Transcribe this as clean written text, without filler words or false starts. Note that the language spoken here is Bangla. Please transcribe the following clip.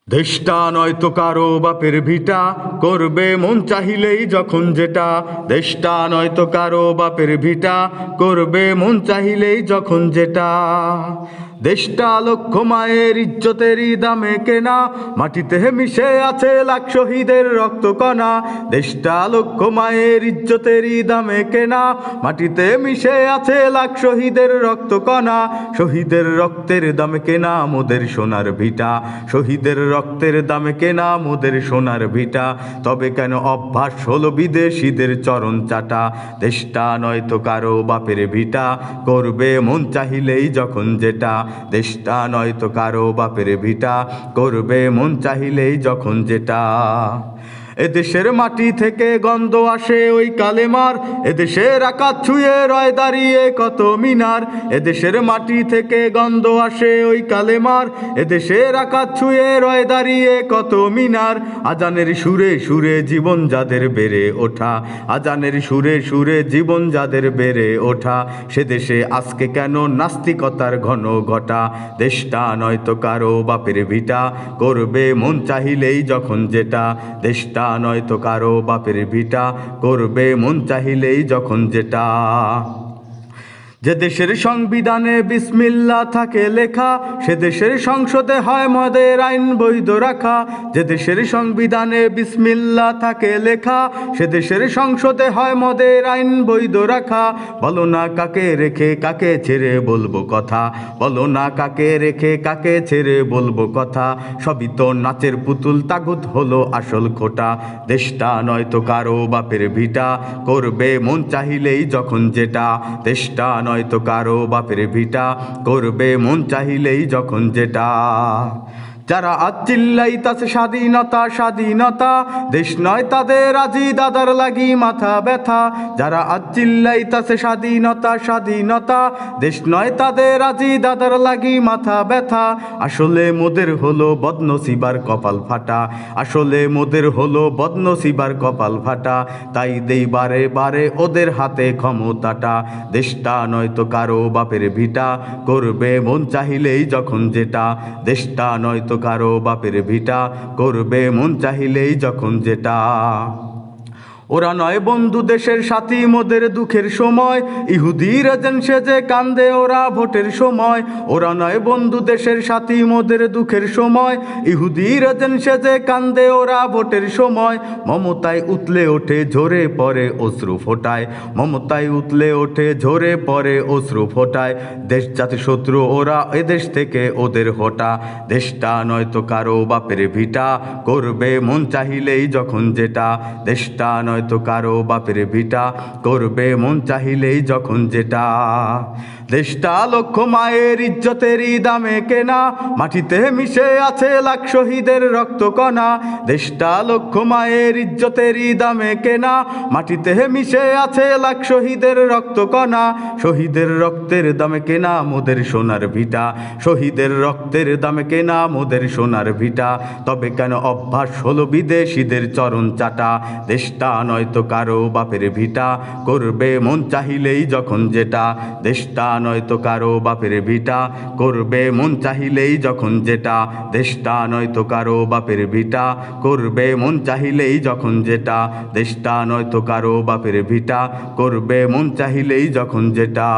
দেশটা নয়তো কারো বাপের ভিটা, করবে মন চাহিলেই যখন যেটা। দেশটা নয়তো কারো বাপের ভিটা, করবে মন চাহিলেই যখন যেটা। দেশটা লক্ষ মায়ের ইজ্জতেরই দামে কেনা, মাটিতে মিশে আছে লাখ শহীদের রক্তকণা। দেশটা লক্ষ মায়ের ইজ্জতেরই দামে কেনা, মাটিতে মিশে আছে লাখ শহীদের রক্তকণা। শহীদের রক্তের দামে কেনা মোদের সোনার ভিটা, শহীদের রক্তের দামে কেনা মোদের সোনার ভিটা। তবে কেন অভ্যাস হলো বিদেশিদের চরণ চাটা। দেশটা নয়তো কারো বাপের ভিটা, করবে মন চাহিলেই যখন যেটা। দেশটা নয়তো কারো বাপের ভিটা, করবে মন চাহিলেই যখন যেটা। এদেশের মাটি থেকে গন্ধ আসে ওই কালেমার, এদেশের আকাশ ছুঁয়ে রয় দাঁড়িয়ে কত মিনার। এদেশের মাটি থেকে গন্ধ আসে ওই কালেমার, এদেশের আকাশ ছুঁয়ে রয় দাঁড়িয়ে কত মিনার। আজানের সুরে সুরে জীবন যাদের বেড়ে ওঠা, আজানের সুরে সুরে জীবন যাদের বেড়ে ওঠা। সে দেশে আজকে কেন নাস্তিকতার ঘন ঘটা। দেশটা নয়তো কারো বাপের ভিটা, করবে মন চাহিলেই যখন যেটা। দেশটা নয়তো কারো বাপের ভিটা, করবে মন চাহিলেই যখন যেটা। যে দেশের সংবিধানে বিসমিল্লাহ থাকে লেখা, সে দেশের সংসদে হয় মদের আইন বৈধ রাখা। যে দেশের সংবিধানে বিসমিল্লাহ থাকে লেখা, সে দেশের সংসদে হয় মদের আইন বৈধ রাখা। বলো না কাকে রেখে কাকে ছেড়ে বলবো কথা, বলো না কাকে রেখে কাকে ছেড়ে বলবো কথা। সবই তো নাচের পুতুল, তাগুত হলো আসল খোটা। দেশটা নয়তো কারো বাপের ভিটা, করবে মন চাহিলেই যখন যেটা। দেশটা নয়তো কারো বাপের ভিটা, করবে মন চাহিলেই যখন যেটা। যারা আজ চিল্লাইতাছে স্বাধীনতা স্বাধীনতা, দেশ নয় তাদের আজি দাদার লাগি মাথা ব্যথা। যারা আজ চিল্লাইতাছে স্বাধীনতা স্বাধীনতা, দেশ নয় তাদের আজি দাদার লাগি মাথা ব্যথা। আসলে মোদের হলো বদনসিবার কপাল ফাটা, আসলে মোদের হলো বদনসিবার কপাল ফাটা। তাই দেই বারে বারে ওদের হাতে ক্ষমতাটা। দেশটা নয়তো কারো বাপের ভিটা, করবে মন চাহিলেই যখন যেটা। দেশটা নয়তো কারো বাপের ভিটা, করবে মন চাহিলেই যখন যেটা। ওরা নয় বন্ধু দেশের সাথী মোদের দুঃখের সময়, ইহুদির এজেন্ট সেজে কান্দে ওরা ভোটের সময়। ওরা নয় বন্ধু দেশের সাথী মোদের দুঃখের সময়, ইহুদির এজেন্ট সেজে কান্দে ওরা ভোটের সময়। মমতায় উতলে ওঠে ঝরে পড়ে অশ্রু ফোটায়, মমতায় উতলে ওঠে ঝরে পড়ে অশ্রু ফোটায়। দেশ জাতি শত্রু ওরা, এদেশ থেকে ওদের হটা। দেশটা নয়তো কারো বাপের ভিটা, করবে মন চাহিলেই যখন যেটা। দেশটা নয়তো কারো বাপের ভিটা, করবে মন চাহিলেই যখন যেটা। দেশটা লক্ষ মায়ের ইজ্জতেরই দামে কেনা, মাটিতে মিশে আছে লাখ শহীদের রক্তকণা। দেশটা লক্ষ মায়ের ইজ্জতেরই দামে কেনা, মাটিতে মিশে আছে লাখ শহীদের রক্তকণা। শহীদের রক্তের দামে কেনা মোদের সোনার ভিটা, শহীদের রক্তের দামে কেনা মোদের সোনার ভিটা। তবে কেন অভ্যাস হলো বিদেশিদের চরণ চাটা। দেশটা নয়তো কারো বাপের ভিটা, করবে মন চাহিলেই যখন যেটা। দেশটা নয়তো কারো বাপের ভিটা, করবে মন চাহিলেই যখন যেটা। দেশটা নয়তো কারো বাপের ভিটা, করবে মন চাহিলেই যখন যেটা। দেশটা নয়তো কারো বাপের ভিটা, করবে মন চাহিলেই যখন যেটা।